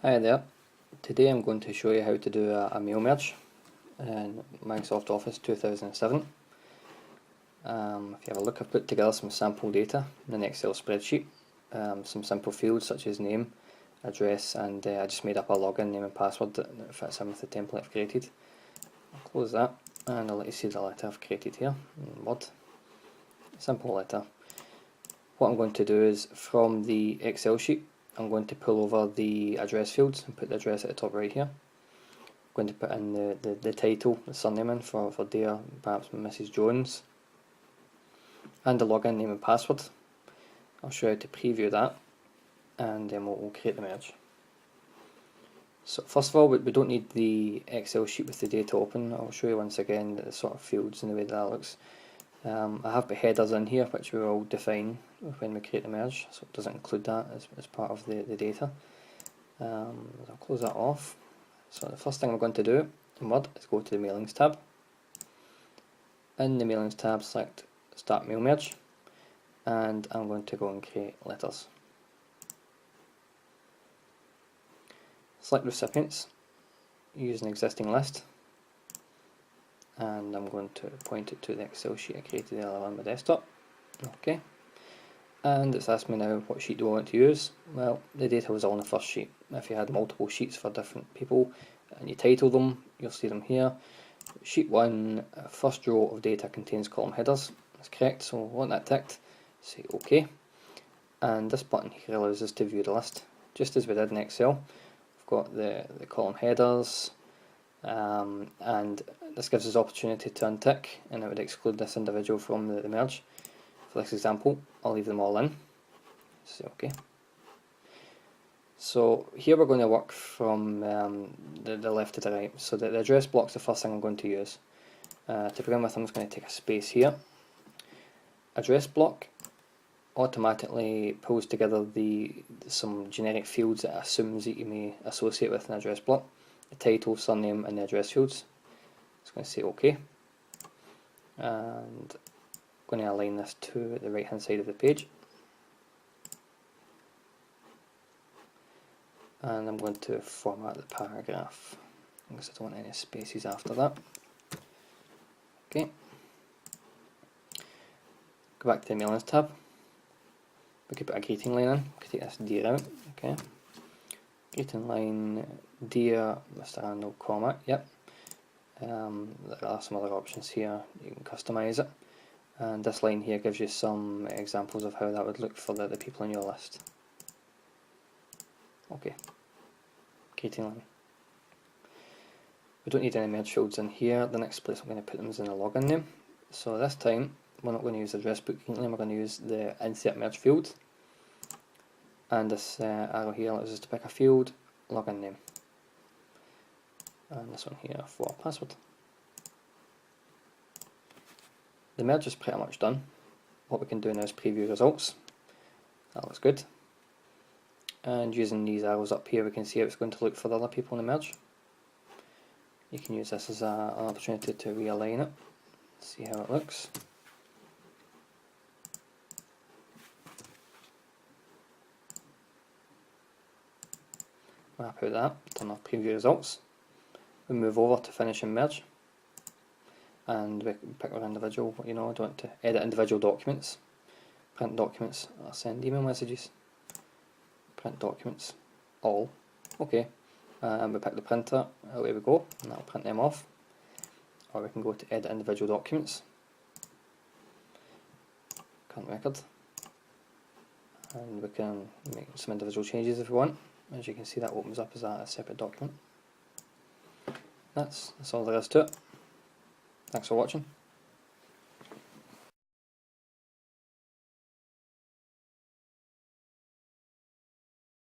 Hi there, today I'm going to show you how to do a mail merge in Microsoft Office 2007. If you have a look, I've put together some sample data in an Excel spreadsheet, some simple fields such as name, address, and I just made up a login name and password that fits in with the template I've created. I'll close that and I'll let you see the letter I've created here in Word. Simple letter. What I'm going to do is, from the Excel sheet, I'm going to pull over the address fields and put the address at the top right here. I'm going to put in the title, the surname in for dear, perhaps Mrs. Jones, and the login name and password. I'll show you how to preview that, and then we'll create the merge. So first of all, we don't need the Excel sheet with the data open. I'll show you once again the sort of fields and the way that looks. I have put headers in here which we will define when we create the merge, so it doesn't include that as part of the data. I'll close that off. So the first thing we're going to do in Word is go to the Mailings tab. In the Mailings tab, select Start Mail Merge, and I'm going to go and create letters. Select Recipients, use an existing list, and I'm going to point it to the Excel sheet I created earlier on my desktop. Okay, and it's asked me now what sheet do I want to use. Well, the data was all on the first sheet. If you had multiple sheets for different people and you title them, you'll see them here. Sheet 1, first row of data contains column headers. That's correct, so I want that ticked. Say OK, and this button here allows us to view the list, just as we did in Excel. We've got the column headers, and this gives us opportunity to untick, and it would exclude this individual from the merge. For this example, I'll leave them all in. Say OK. So here we're going to work from the left to the right. So the address block is the first thing I'm going to use. To begin with, I'm just going to take a space here. Address block automatically pulls together some generic fields that it assumes that you may associate with an address block. The title, surname, and the address fields. Just going to say OK, and I'm going to align this to the right hand side of the page, and I'm going to format the paragraph because I don't want any spaces after that. Okay, go back to the Mailings tab. We could put a greeting line in. We could take this dear out. Okay, greeting line, dear Mr. Arnold, comma, yep. There are some other options here, you can customise it, and this line here gives you some examples of how that would look for the people on your list. Okay, greeting line. We don't need any merge fields in here. The next place I'm going to put them is in the login name. So this time we're not going to use the address book greeting name, we're going to use the insert merge field, and this arrow here allows us to pick a field, login name, and this one here for password. The merge is pretty much done. What we can do now is preview results. That looks good. And using these arrows up here, we can see how it's going to look for the other people in the merge. You can use this as an opportunity to realign it, see how it looks. Map out that, turn off preview results. We move over to finish and merge, and we can pick our individual, I don't want to edit individual documents, print documents, or send email messages, print documents, all, okay, and we pick the printer, away we go, and that'll print them off. Or we can go to edit individual documents, current record, and we can make some individual changes if we want. As you can see, that opens up as a separate document. That's all there is to it. Thanks for watching.